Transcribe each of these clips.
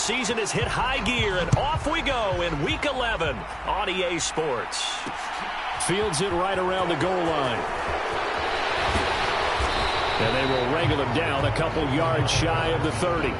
season has hit high gear, and off we go in Week 11 on EA Sports. Fields it right around the goal line. And they will wrangle him down a couple yards shy of the 30.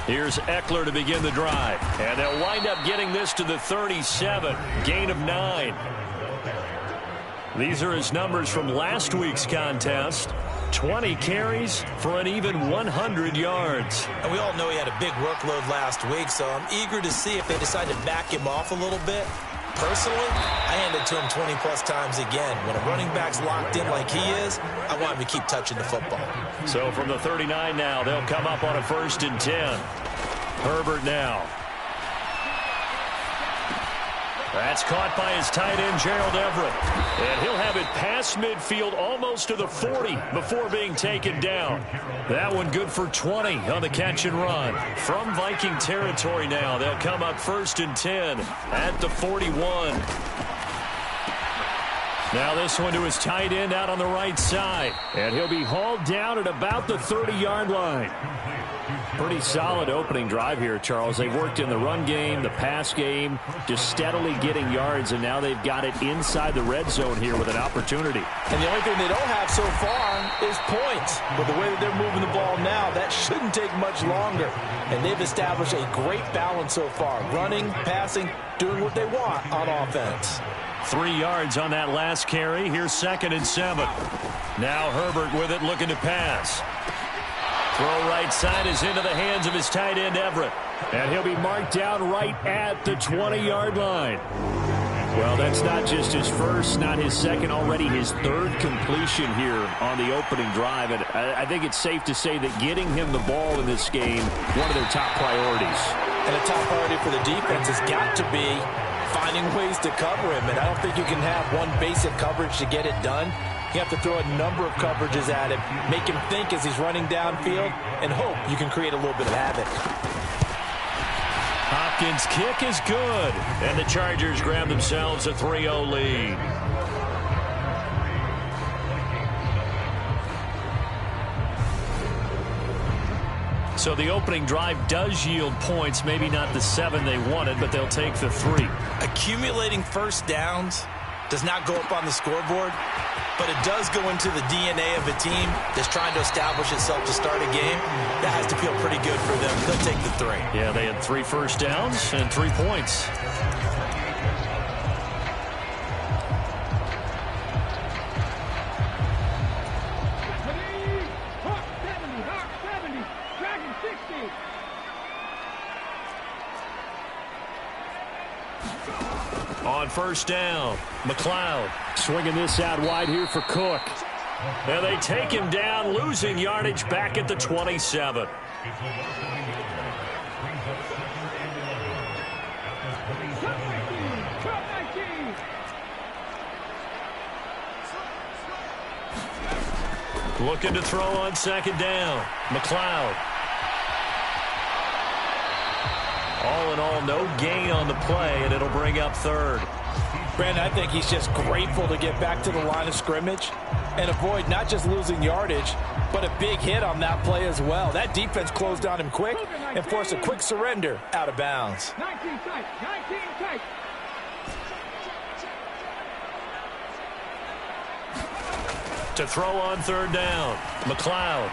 Here's Eckler to begin the drive. And they'll wind up getting this to the 37. Gain of 9. These are his numbers from last week's contest. 20 carries for an even 100 yards. And we all know he had a big workload last week, so I'm eager to see if they decide to back him off a little bit. Personally, I hand it to him 20-plus times again. When a running back's locked in like he is, I want him to keep touching the football. So from the 39 now, they'll come up on a 1st and 10. Herbert now. That's caught by his tight end, Gerald Everett. And he'll have it past midfield almost to the 40 before being taken down. That one good for 20 on the catch and run. From Viking territory now, they'll come up 1st and 10 at the 41. Now this one to his tight end out on the right side. And he'll be hauled down at about the 30-yard line. Pretty solid opening drive here, Charles. They've worked in the run game, the pass game, just steadily getting yards, and now they've got it inside the red zone here with an opportunity. And the only thing they don't have so far is points. But the way that they're moving the ball now, that shouldn't take much longer. And they've established a great balance so far. Running, passing, doing what they want on offense. 3 yards on that last carry. Here's 2nd and 7. Now Herbert with it, looking to pass. Throw right side is into the hands of his tight end, Everett. And he'll be marked down right at the 20-yard line. Well, that's not just his first, not his second, already his 3rd completion here on the opening drive. And I think it's safe to say that getting him the ball in this game, one of their top priorities. And a top priority for the defense has got to be finding ways to cover him. And I don't think you can have one basic coverage to get it done. You have to throw a number of coverages at him, make him think as he's running downfield, and hope you can create a little bit of havoc. Hopkins' kick is good, and the Chargers grab themselves a 3-0 lead. So the opening drive does yield points, maybe not the 7 they wanted, but they'll take the 3. Accumulating first downs does not go up on the scoreboard, but it does go into the DNA of a team that's trying to establish itself to start a game. That has to feel pretty good for them. They'll take the 3. Yeah, they had 3 first downs and 3 points. On 1st down, McLeod swinging this out wide here for Cook. And they take him down, losing yardage back at the 27. Looking to throw on 2nd down, McLeod. All in all, no gain on the play, and it'll bring up 3rd. Brandon, I think he's just grateful to get back to the line of scrimmage and avoid not just losing yardage, but a big hit on that play as well. That defense closed on him quick and forced a quick surrender out of bounds. 19 tight, 19 tight. To throw on 3rd down, McLeod.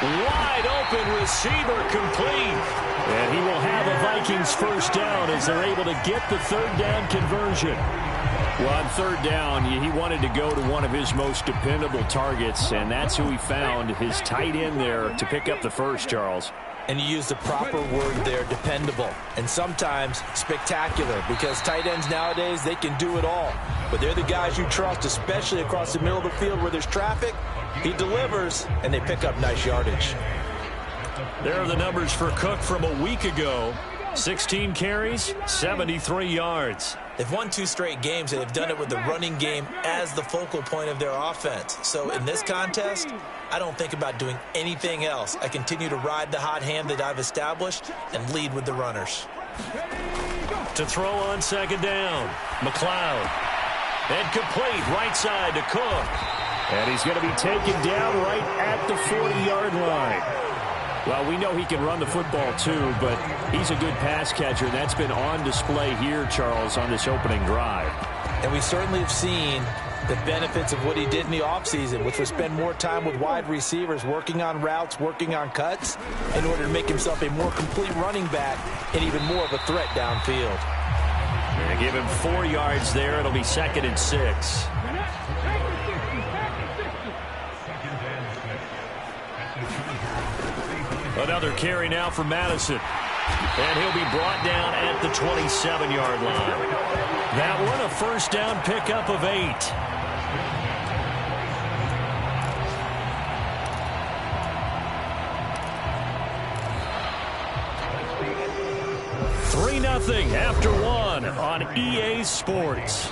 Wide open receiver, complete. And he will have a Vikings 1st down as they're able to get the 3rd down conversion. Well, on 3rd down, he wanted to go to one of his most dependable targets, and that's who he found, his tight end there, to pick up the 1st, Charles. And you use the proper word there, dependable. And sometimes spectacular, because tight ends nowadays, they can do it all. But they're the guys you trust, especially across the middle of the field where there's traffic. He delivers, and they pick up nice yardage. There are the numbers for Cook from a week ago. 16 carries, 73 yards. They've won 2 straight games, and they've done it with the running game as the focal point of their offense. So in this contest, I don't think about doing anything else. I continue to ride the hot hand that I've established and lead with the runners. To throw on second down, McLeod. And complete right side to Cook. And he's going to be taken down right at the 40-yard line. Well, we know he can run the football too, but he's a good pass catcher, and that's been on display here, Charles, on this opening drive. And we certainly have seen the benefits of what he did in the offseason, which was spend more time with wide receivers, working on routes, working on cuts, in order to make himself a more complete running back and even more of a threat downfield. And give him 4 yards there. It'll be 2nd and 6. Another carry now for Madison. And he'll be brought down at the 27-yard line. That one a first down pickup of 8. 3-0 after 1 on EA Sports.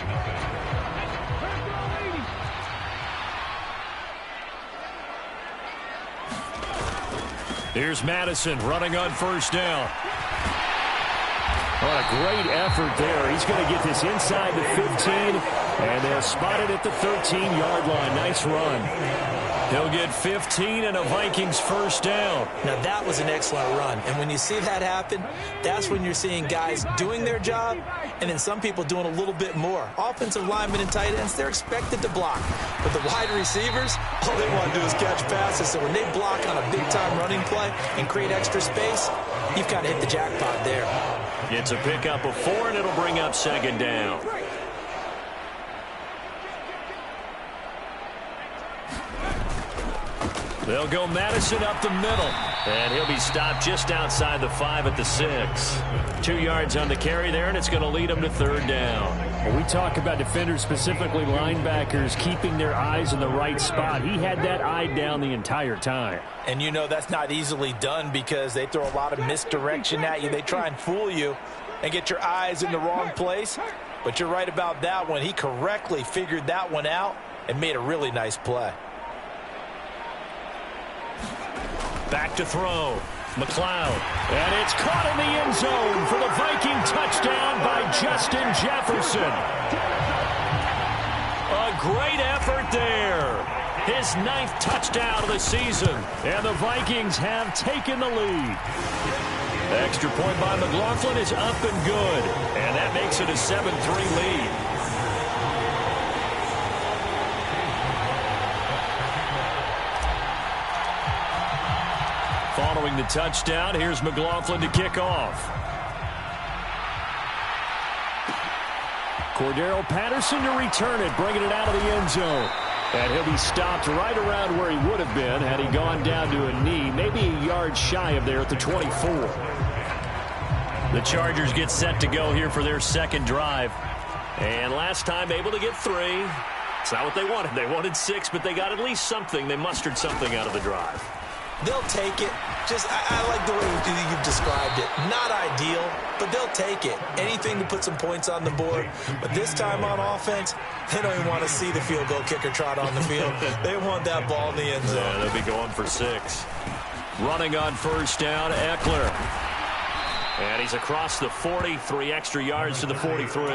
Here's Madison running on first down. What a great effort there. He's going to get this inside the 15, and they'll spot it at the 13-yard line. Nice run. He'll get 15 and a Vikings first down. Now, that was an excellent run. And when you see that happen, that's when you're seeing guys doing their job and then some people doing a little bit more. Offensive linemen and tight ends, they're expected to block. But the wide receivers, all they want to do is catch passes. So when they block on a big-time running play and create extra space, you've kind of hit the jackpot there. It's a pickup of 4, and it'll bring up 2nd down. They'll go Madison up the middle. And he'll be stopped just outside the 5 at the 6. 2 yards on the carry there, and it's going to lead him to 3rd down. When we talk about defenders, specifically linebackers, keeping their eyes in the right spot, he had that eye down the entire time. And you know that's not easily done because they throw a lot of misdirection at you. They try and fool you and get your eyes in the wrong place. But you're right about that one. He correctly figured that one out and made a really nice play. Back to throw. McLeod. And it's caught in the end zone for the Viking touchdown by Justin Jefferson. A great effort there. His 9th touchdown of the season. And the Vikings have taken the lead. The extra point by McLaughlin is up and good. And that makes it a 7-3 lead. Following the touchdown, here's McLaughlin to kick off. Cordero Patterson to return it, bringing it out of the end zone. And he'll be stopped right around where he would have been had he gone down to a knee, maybe a yard shy of there at the 24. The Chargers get set to go here for their 2nd drive. And last time able to get 3. It's not what they wanted. They wanted 6, but they got at least something. They mustered something out of the drive. They'll take it. I like the way you've described it. Not ideal, but they'll take it. Anything to put some points on the board. But this time on offense, they don't even want to see the field goal kicker trot on the field. They want that ball in the end zone. Yeah, they'll be going for 6. Running on first down, Eckler. And he's across the 40, 3 extra yards to the 43.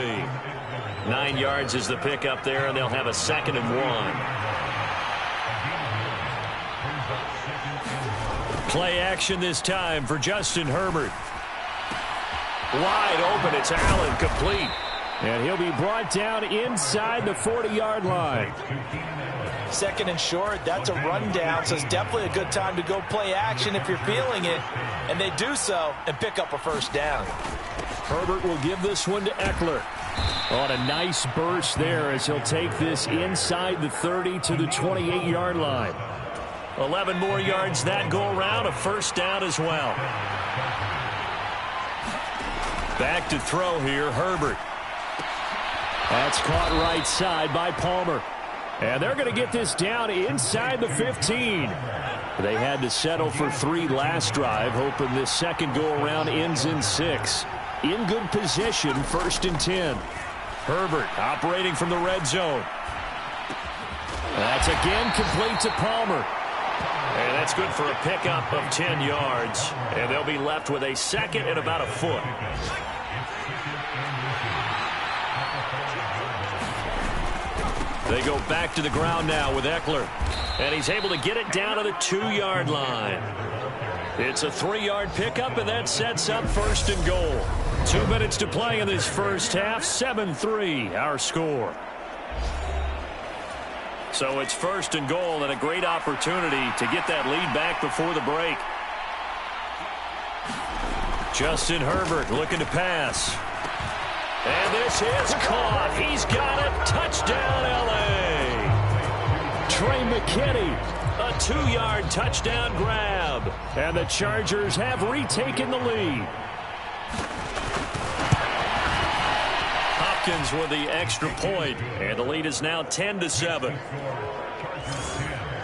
9 yards is the pickup there, and they'll have a 2nd and 1. Play action this time for Justin Herbert. Wide open, it's Allen, complete. And he'll be brought down inside the 40-yard line. 2nd and short, that's a rundown, so it's definitely a good time to go play action if you're feeling it. And they do so and pick up a first down. Herbert will give this one to Eckler. On a nice burst there as he'll take this inside the 30 to the 28-yard line. 11 more yards that go around, a first down as well. Back to throw here, Herbert. That's caught right side by Palmer. And they're going to get this down inside the 15. They had to settle for 3 last drive, hoping this second go-around ends in 6. In good position, 1st and 10. Herbert operating from the red zone. That's again complete to Palmer. And that's good for a pickup of 10 yards. And they'll be left with a second and about a foot. They go back to the ground now with Eckler. And he's able to get it down to the 2-yard line. It's a 3-yard pickup, and that sets up 1st and goal. 2 minutes to play in this first half. 7-3, our score. So it's 1st and goal, and a great opportunity to get that lead back before the break. Justin Herbert looking to pass. And this is caught. He's got it. Touchdown, L.A. Trey McKinney, a 2-yard touchdown grab. And the Chargers have retaken the lead. Hopkins with the extra point, and the lead is now 10-7.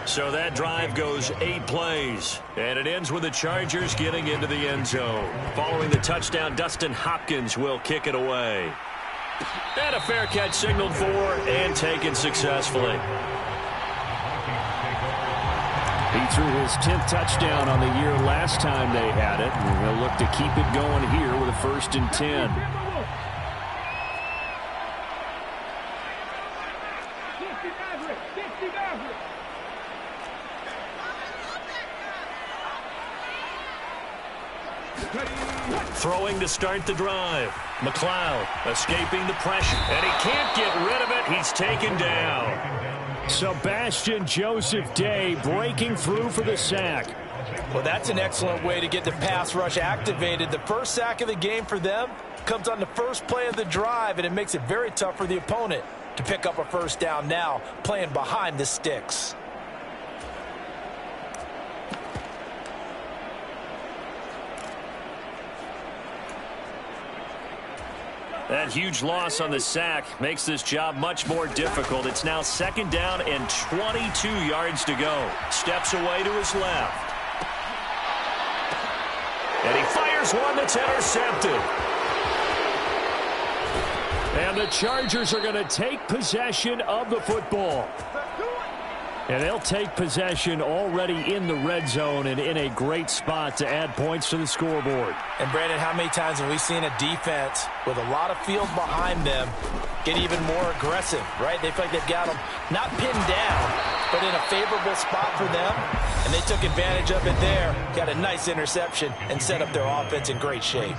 So that drive goes 8 plays, and it ends with the Chargers getting into the end zone. Following the touchdown, Dustin Hopkins will kick it away. And a fair catch signaled for and taken successfully. He threw his 10th touchdown on the year last time they had it, and they'll look to keep it going here with a 1st and 10. Throwing to start the drive. McLeod escaping the pressure. And he can't get rid of it. He's taken down. Sebastian Joseph Day breaking through for the sack. Well, that's an excellent way to get the pass rush activated. The first sack of the game for them comes on the first play of the drive, and it makes it very tough for the opponent to pick up a first down now, playing behind the sticks. That huge loss on the sack makes this job much more difficult. It's now 2nd down and 22 yards to go. Steps away to his left. And he fires one that's intercepted. And the Chargers are going to take possession of the football. And they'll take possession already in the red zone and in a great spot to add points to the scoreboard. And, Brandon, how many times have we seen a defense with a lot of field behind them get even more aggressive, right? They feel like they've got them not pinned down, but in a favorable spot for them, and they took advantage of it there, got a nice interception, and set up their offense in great shape.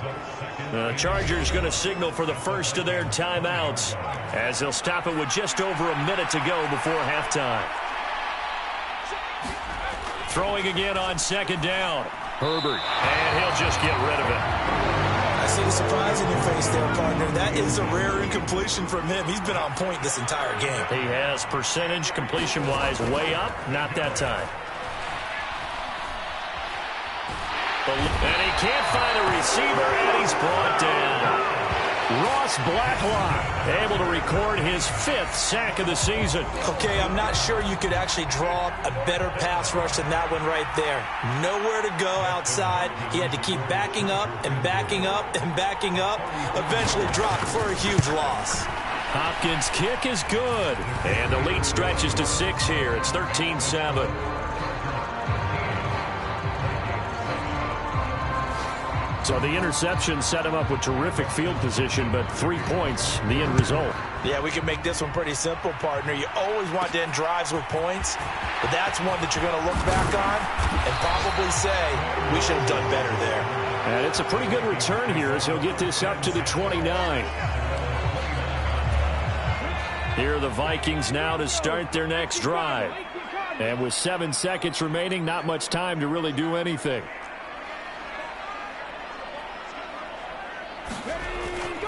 The Chargers going to signal for the first of their timeouts as they'll stop it with just over a minute to go before halftime. Throwing again on 2nd down. Herbert. And he'll just get rid of it. I see the surprise in your face there, partner. That is a rare incompletion from him. He's been on point this entire game. He has percentage completion-wise way up. Not that time. And he can't find a receiver, and he's brought down. Ross Blacklock able to record his 5th sack of the season. Okay, I'm not sure you could actually draw up a better pass rush than that one right there. Nowhere to go outside. He had to keep backing up and backing up and backing up. Eventually dropped for a huge loss. Hopkins' kick is good. And the lead stretches to 6 here. It's 13-7. So the interception set him up with terrific field position, but 3 points, the end result. Yeah, we can make this one pretty simple, partner. You always want to end drives with points, but that's one that you're going to look back on and probably say, we should have done better there. And it's a pretty good return here as he'll get this up to the 29. Here are the Vikings now to start their next drive. And with 7 seconds remaining, not much time to really do anything.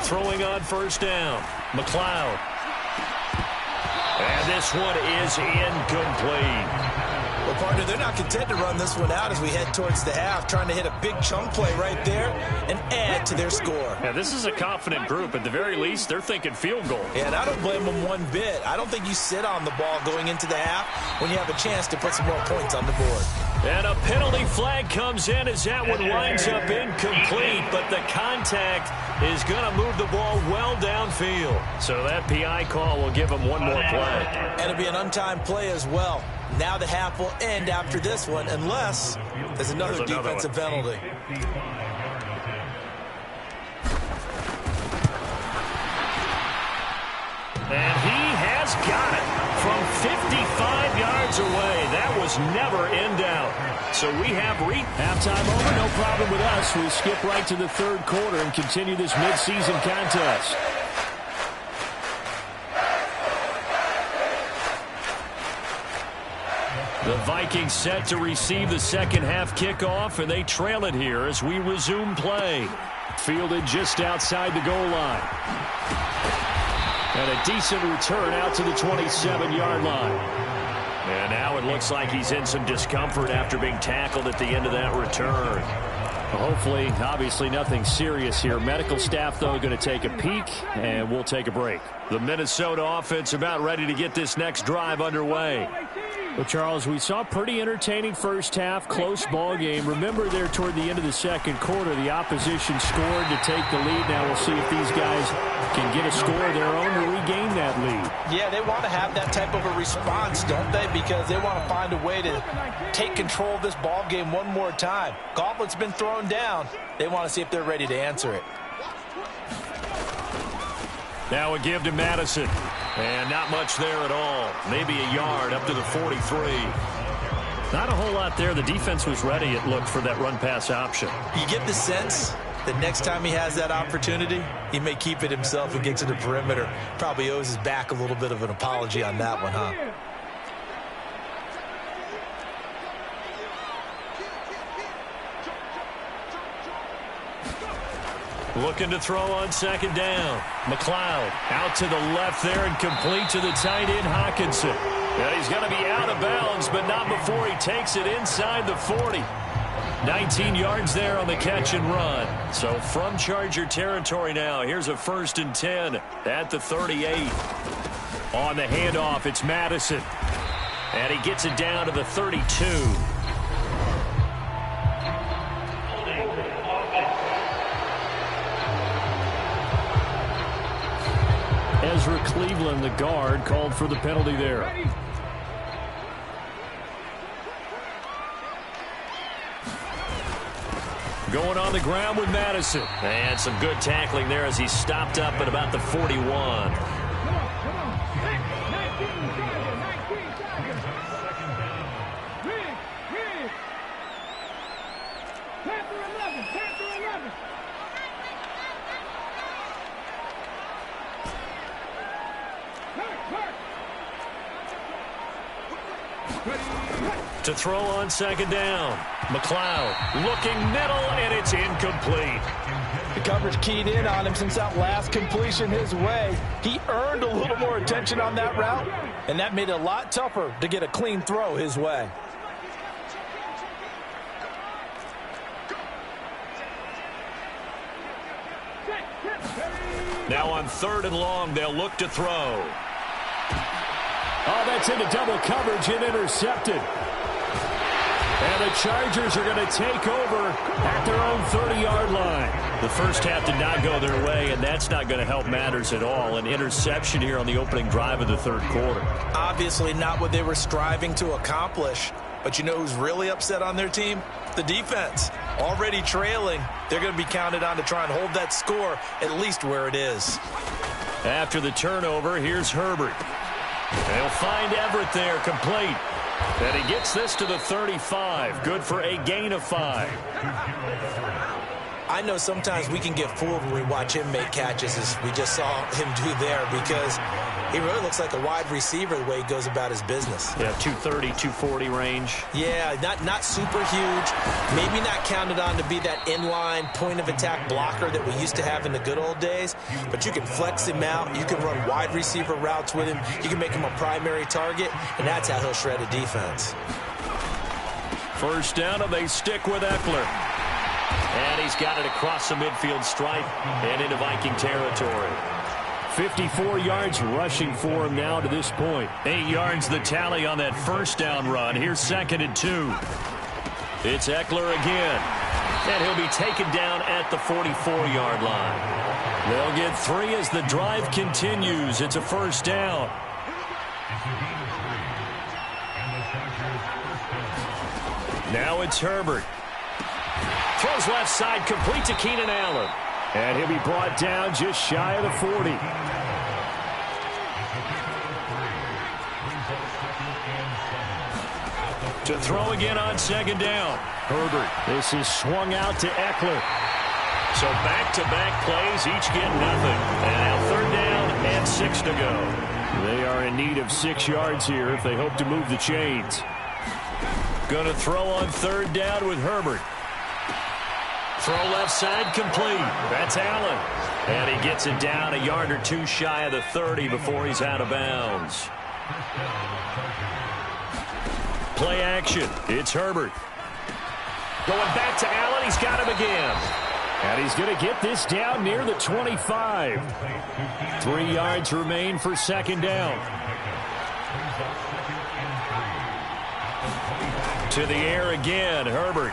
Throwing on 1st down. McLeod. And this one is incomplete. Well, partner, they're not content to run this one out as we head towards the half, trying to hit a big chunk play right there and add to their score. Yeah, this is a confident group. At the very least, they're thinking field goal. Yeah, and I don't blame them one bit. I don't think you sit on the ball going into the half when you have a chance to put some more points on the board. And a penalty flag comes in as that one winds up incomplete, but the contact is going to move the ball well downfield. So that PI call will give them one more play. And it'll be an untimed play as well. Now the half will end after this one, unless there's another defensive penalty. And he has got it from 55 yards away. That was never in doubt. So we have halftime over, no problem with us. We skip right to the third quarter and continue this midseason contest. The Vikings set to receive the second half kickoff, and they trail it here as we resume play. Fielded just outside the goal line. And a decent return out to the 27-yard line. And now it looks like he's in some discomfort after being tackled at the end of that return. Hopefully, obviously nothing serious here. Medical staff, though, going to take a peek, and we'll take a break. The Minnesota offense about ready to get this next drive underway. Well, Charles, we saw a pretty entertaining first half, close ball game. Remember there toward the end of the second quarter, the opposition scored to take the lead. Now we'll see if these guys can get a score of their own to regain that lead. Yeah, they want to have that type of a response, don't they? Because they want to find a way to take control of this ball game one more time. Gauntlet's been thrown down. They want to see if they're ready to answer it. Now a give to Madison. And not much there at all. Maybe a yard up to the 43. Not a whole lot there. The defense was ready, it looked, for that run-pass option. You get the sense that next time he has that opportunity, he may keep it himself and get to the perimeter. Probably owes his back a little bit of an apology on that one, huh? Looking to throw on second down. McLeod out to the left there and complete to the tight end, Hawkinson. And he's going to be out of bounds, but not before he takes it inside the 40. 19 yards there on the catch and run. So from Charger territory now, here's a 1st and 10 at the 38. On the handoff, it's Madison. And he gets it down to the 32. Ezra Cleveland, the guard, called for the penalty there. Going on the ground with Madison. And some good tackling there as he stopped up at about the 41. To throw on second down. McLeod looking middle, and it's incomplete. The coverage keyed in on him since that last completion his way. He earned a little more attention on that route, and that made it a lot tougher to get a clean throw his way. Now on 3rd and long, they'll look to throw. Oh, that's into double coverage and intercepted. And the Chargers are going to take over at their own 30-yard line. The first half did not go their way, and that's not going to help matters at all. An interception here on the opening drive of the third quarter. Obviously not what they were striving to accomplish. But you know who's really upset on their team? The defense. Already trailing. They're going to be counted on to try and hold that score at least where it is. After the turnover, here's Herbert. They'll find Everett there, complete. And he gets this to the 35. Good for a gain of 5. I know sometimes we can get fooled when we watch him make catches, as we just saw him do there, because he really looks like a wide receiver the way he goes about his business. Yeah, 230, 240 range. Yeah, not super huge. Maybe not counted on to be that inline point-of-attack blocker that we used to have in the good old days, but you can flex him out. You can run wide receiver routes with him. You can make him a primary target, and that's how he'll shred a defense. First down, and they stick with Eckler. And he's got it across the midfield stripe and into Viking territory. 54 yards rushing for him now to this point. 8 yards the tally on that first down run. Here's 2nd and 2. It's Eckler again. And he'll be taken down at the 44-yard line. They'll get 3 as the drive continues. It's a first down. Now it's Herbert. Throws left side, complete to Keenan Allen. And he'll be brought down just shy of the 40. To throw again on 2nd down. Herbert. This is swung out to Eckler. So back-to-back plays, each get nothing. And now 3rd down and 6 to go. They are in need of 6 yards here if they hope to move the chains. Going to throw on 3rd down with Herbert. Throw left side complete. That's Allen. And he gets it down a yard or 2 shy of the 30 before he's out of bounds. Play action. It's Herbert. Going back to Allen. He's got him again. And he's going to get this down near the 25. 3 yards remain for 2nd down. To the air again, Herbert.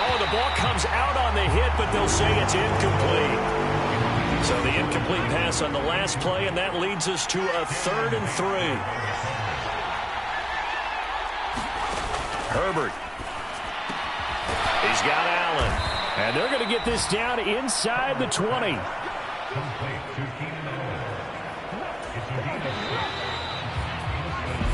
Oh, the ball comes out on the hit, but they'll say it's incomplete. So the incomplete pass on the last play, and that leads us to a 3rd and 3. Herbert. He's got Allen. And they're going to get this down inside the 20.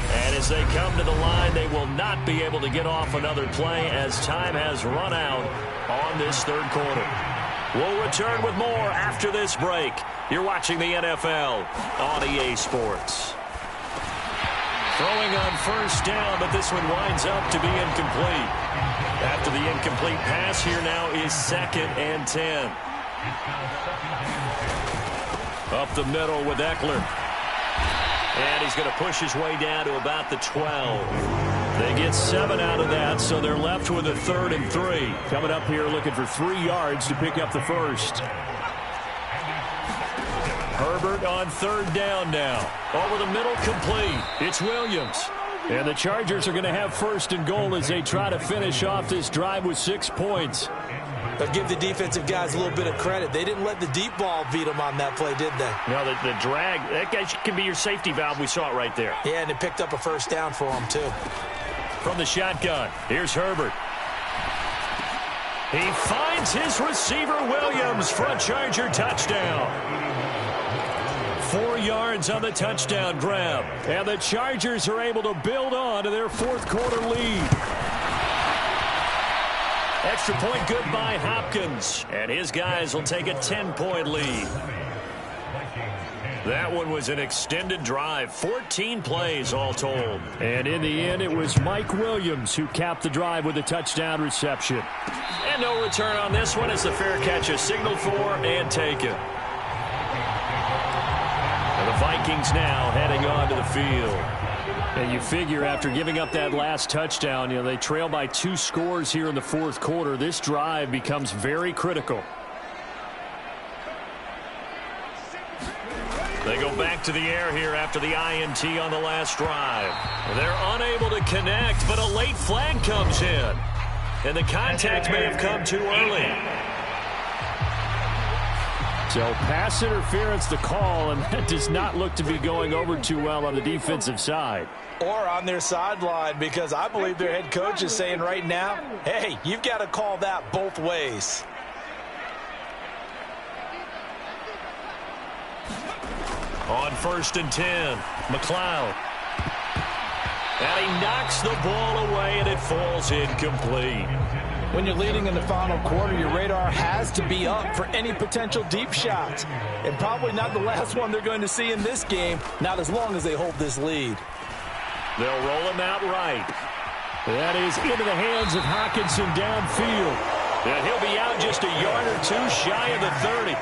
And as they come to the line, they will not be able to get off another play as time has run out on this 3rd quarter. We'll return with more after this break. You're watching the NFL on EA Sports. Throwing on 1st down, but this one winds up to be incomplete. After the incomplete pass, here now is 2nd and 10. Up the middle with Eckler. And he's going to push his way down to about the 12. They get 7 out of that, so they're left with a 3rd and 3. Coming up here looking for 3 yards to pick up the first. Herbert on 3rd down now. Over the middle, complete. It's Williams. And the Chargers are going to have 1st and goal as they try to finish off this drive with 6 points. But give the defensive guys a little bit of credit. They didn't let the deep ball beat them on that play, did they? No, the drag, that guy can be your safety valve. We saw it right there. Yeah, and it picked up a 1st down for them, too. From the shotgun, here's Herbert. He finds his receiver, Williams, for a Charger touchdown. 4 yards on the touchdown grab. And the Chargers are able to build on to their 4th quarter lead. Extra point good by Hopkins. And his guys will take a 10-point lead. That one was an extended drive. 14 plays all told. And in the end, it was Mike Williams who capped the drive with a touchdown reception. And no return on this one as the fair catch is signaled for and taken. And the Vikings now heading onto the field. And you figure after giving up that last touchdown, they trail by 2 scores here in the 4th quarter. This drive becomes very critical. They go back to the air here after the INT on the last drive. They're unable to connect, but a late flag comes in. And the contact may have come too early. So pass interference the call, and that does not look to be going over too well on the defensive side. Or on their sideline, because I believe their head coach is saying right now, hey, you've got to call that both ways. On 1st and 10, McLeod. And he knocks the ball away, and it falls incomplete. When you're leading in the final quarter, your radar has to be up for any potential deep shots. And probably not the last one they're going to see in this game, not as long as they hold this lead. They'll roll him out right. That is into the hands of Hockenson downfield. And he'll be out just a yard or 2 shy of the 30.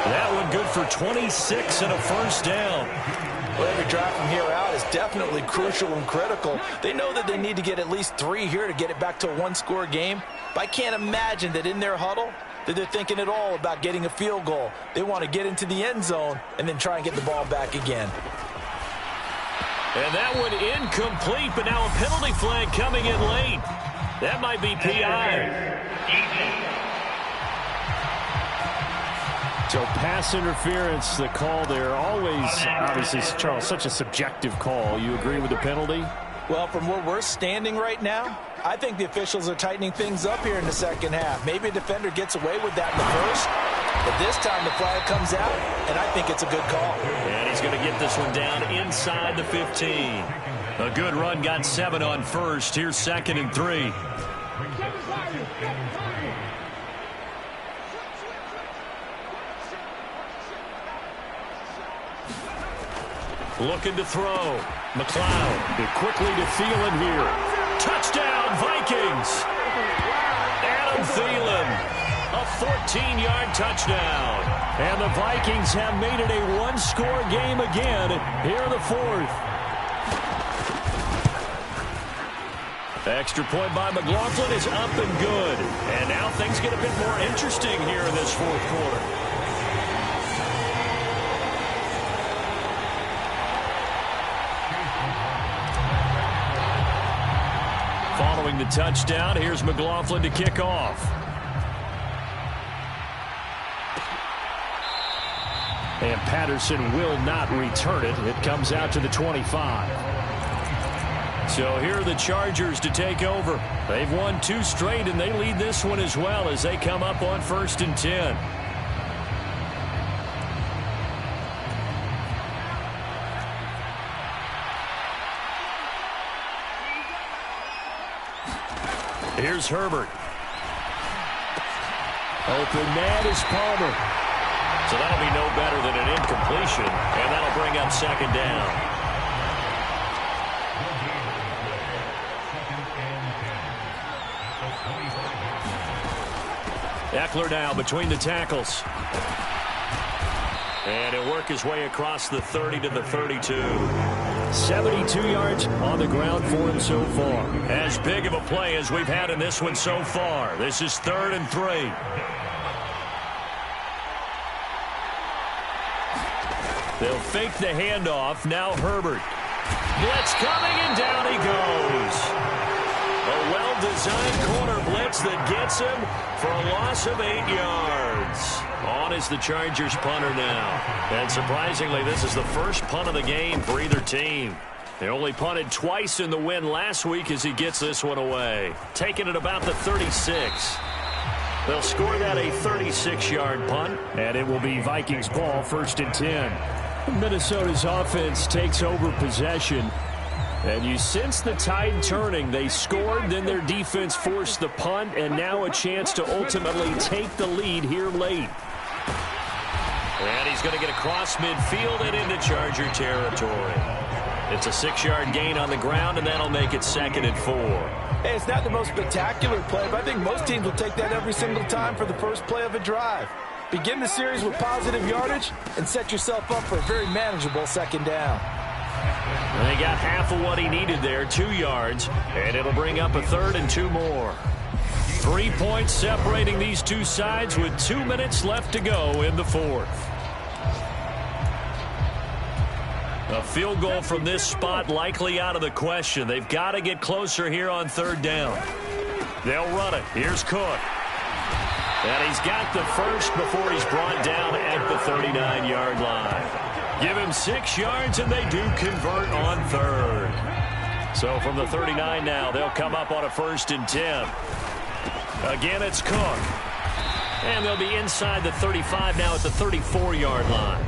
That one good for 26 and a 1st down. Well, every drive from here out is definitely crucial and critical. They know that they need to get at least 3 here to get it back to a one-score game. But I can't imagine that in their huddle that they're thinking at all about getting a field goal. They want to get into the end zone and then try and get the ball back again. And that one incomplete, but now a penalty flag coming in late. That might be PI. So pass interference, the call there, always, obviously, Charles, such a subjective call. You agree with the penalty? Well, from where we're standing right now, I think the officials are tightening things up here in the second half. Maybe a defender gets away with that in the first, but this time the flag comes out, and I think it's a good call. And he's going to get this one down inside the 15. A good run, got 7 on first. Here's 2nd and 3. Looking to throw. McLeod quickly to Thielen here. Touchdown, Vikings! Adam Thielen, a 14-yard touchdown. And the Vikings have made it a one-score game again here in the 4th. Extra point by McLaughlin is up and good. And now things get a bit more interesting here in this 4th quarter. Following the touchdown, here's McLaughlin to kick off. And Patterson will not return it. It comes out to the 25. So here are the Chargers to take over. They've won 2 straight, and they lead this one as well as they come up on 1st and 10. Here's Herbert. Open man is Palmer. So that'll be no better than an incompletion, and that'll bring up 2nd down. Eckler now between the tackles. And he'll work his way across the 30 to the 32. 72 yards on the ground for him so far. As big of a play as we've had in this one so far. This is 3rd and 3. They'll fake the handoff. Now Herbert. Blitz coming, and down he goes. A well-designed corner blitz that gets him for a loss of 8 yards. On is the Chargers punter now. And surprisingly, this is the first punt of the game for either team. They only punted twice in the win last week as he gets this one away. Taking it about the 36. They'll score that a 36-yard punt, and it will be Vikings ball, 1st and 10. Minnesota's offense takes over possession. And you sense the tide turning. They scored, then their defense forced the punt, and now a chance to ultimately take the lead here late. And he's going to get across midfield and into Charger territory. It's a 6-yard gain on the ground, and that'll make it 2nd and 4. Hey, it's not the most spectacular play, but I think most teams will take that every single time for the first play of a drive. Begin the series with positive yardage and set yourself up for a very manageable 2nd down. And they got half of what he needed there, 2 yards, and it'll bring up a 3rd and 2 more. 3 points separating these two sides with 2 minutes left to go in the 4th. A field goal from this spot likely out of the question. They've got to get closer here on 3rd down. They'll run it. Here's Cook. And he's got the first before he's brought down at the 39-yard line. Give him 6 yards, and they do convert on 3rd. So from the 39 now, they'll come up on a 1st and 10. Again, it's Cook. And they'll be inside the 35 now at the 34-yard line.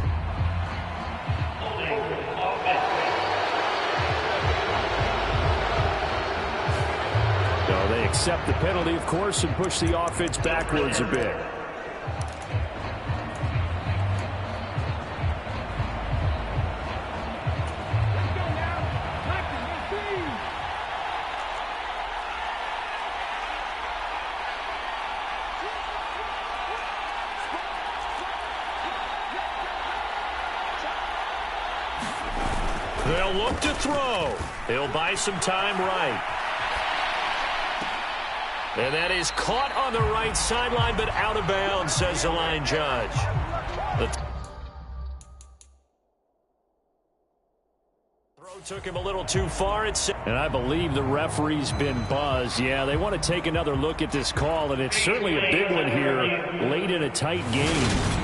So they accept the penalty, of course, and push the offense backwards a bit. look to throw. He'll buy some time right. And that is caught on the right sideline, but out of bounds, says the line judge. The throw took him a little too far. And I believe the referee's been buzzed. Yeah, they want to take another look at this call, and it's certainly a big one here late in a tight game.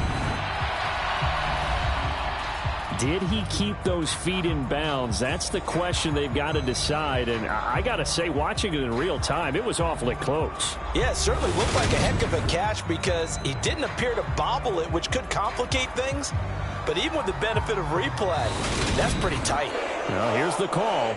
Did he keep those feet in bounds? That's the question they've got to decide. And I got to say, watching it in real time, it was awfully close. Yeah, it certainly looked like a heck of a catch because he didn't appear to bobble it, which could complicate things. But even with the benefit of replay, that's pretty tight. Well, here's the call.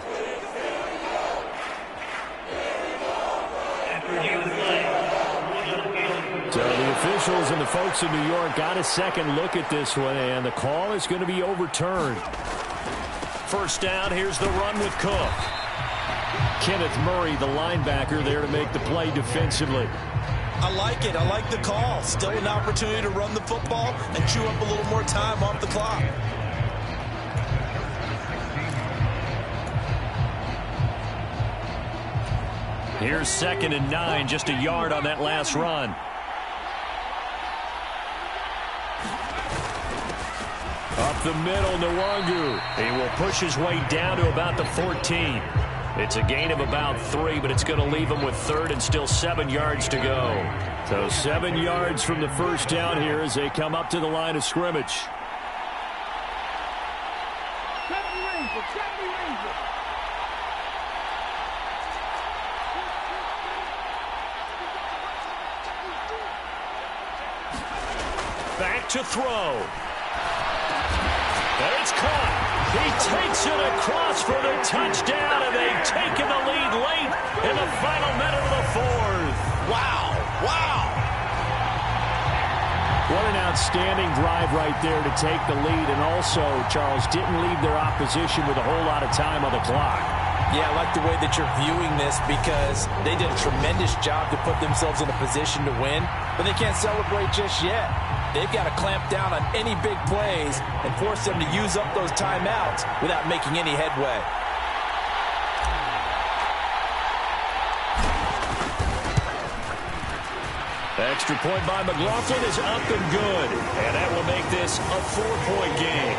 So the officials and the folks in New York got a second look at this one, and the call is going to be overturned. First down, here's the run with Cook. Kenneth Murray, the linebacker, there to make the play defensively. I like it. I like the call. Still an opportunity to run the football and chew up a little more time off the clock. Here's 2nd and 9, just a yard on that last run. Up the middle, Nwangu. He will push his way down to about the 14. It's a gain of about 3, but it's going to leave him with 3rd and still 7 yards to go. So 7 yards from the first down here as they come up to the line of scrimmage. Back to throw. And it's caught. He takes it across for the touchdown, and they've taken the lead late in the final minute of the 4th. Wow. Wow. What an outstanding drive right there to take the lead, and also, Charles, didn't leave their opposition with a whole lot of time on the clock. Yeah, I like the way that you're viewing this because they did a tremendous job to put themselves in a position to win, but they can't celebrate just yet. They've got to clamp down on any big plays and force them to use up those timeouts without making any headway. Extra point by McLaughlin is up and good, and that will make this a 4-point game.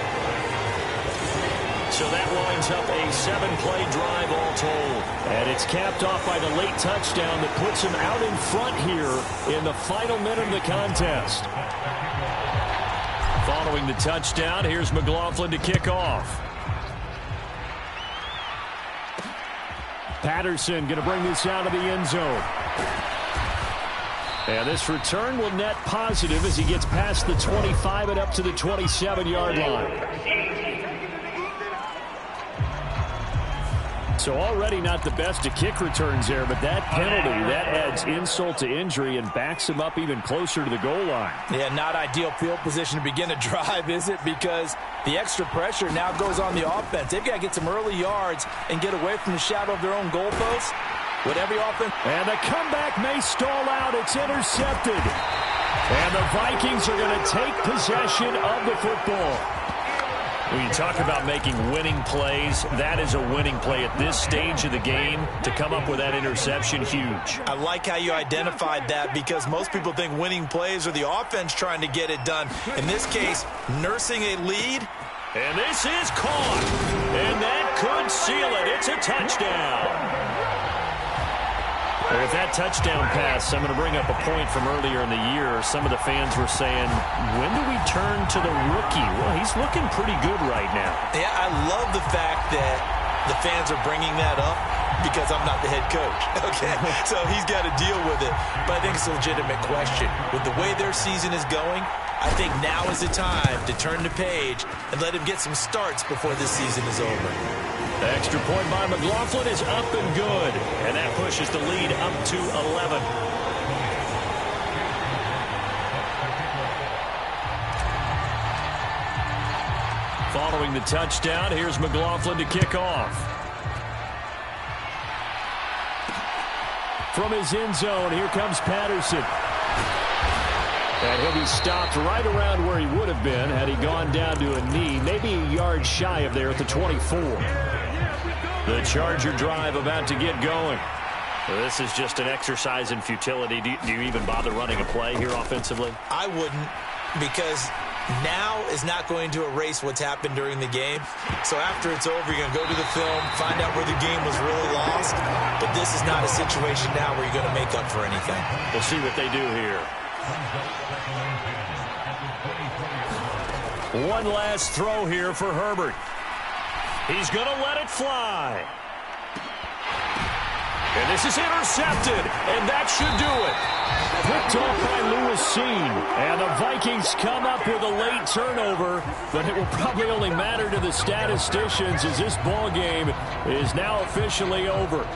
So that winds up a 7-play drive all told. And it's capped off by the late touchdown that puts him out in front here in the final minute of the contest. Following the touchdown, here's McLaughlin to kick off. Patterson going to bring this out of the end zone. And this return will net positive as he gets past the 25 and up to the 27-yard line. So already not the best of kick returns there, but that penalty, that adds insult to injury and backs him up even closer to the goal line. Yeah, not ideal field position to begin a drive, is it? Because the extra pressure now goes on the offense. They've got to get some early yards and get away from the shadow of their own goalpost. With every offense. And the comeback may stall out. It's intercepted. And the Vikings are going to take possession of the football. When you talk about making winning plays, that is a winning play at this stage of the game. To come up with that interception, huge. I like how you identified that because most people think winning plays are the offense trying to get it done. In this case, nursing a lead. And this is caught. And that could seal it. It's a touchdown. With that touchdown pass, I'm going to bring up a point from earlier in the year. Some of the fans were saying, when do we turn to the rookie? Well, he's looking pretty good right now. Yeah, I love the fact that the fans are bringing that up because I'm not the head coach, okay? So he's got to deal with it. But I think it's a legitimate question. With the way their season is going, I think now is the time to turn the page and let him get some starts before this season is over. The extra point by McLaughlin is up and good. And that pushes the lead up to 11. Following the touchdown, here's McLaughlin to kick off. From his end zone, here comes Patterson. And he'll be stopped right around where he would have been had he gone down to a knee, maybe a yard shy of there at the 24. The Charger drive about to get going. Well, this is just an exercise in futility. Do you even bother running a play here offensively? I wouldn't, because now is not going to erase what's happened during the game. So after it's over, you're going to go to the film, find out where the game was really lost. But this is not a situation now where you're going to make up for anything. We'll see what they do here. One last throw here for Herbert. He's going to let it fly. And this is intercepted, and that should do it. Picked off by Lewis Seen. And the Vikings come up with a late turnover, but it will probably only matter to the statisticians as this ball game is now officially over.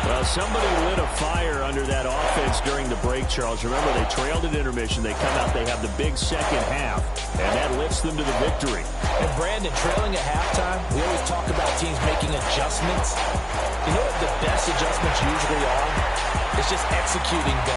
Well, somebody lit a fire under that offense during the break, Charles. Remember, they trailed at intermission. They come out, they have the big second half, and that lifts them to the victory. And Brandon, trailing at halftime, we always talk about teams making adjustments. You know what the best adjustments usually are? It's just executing better.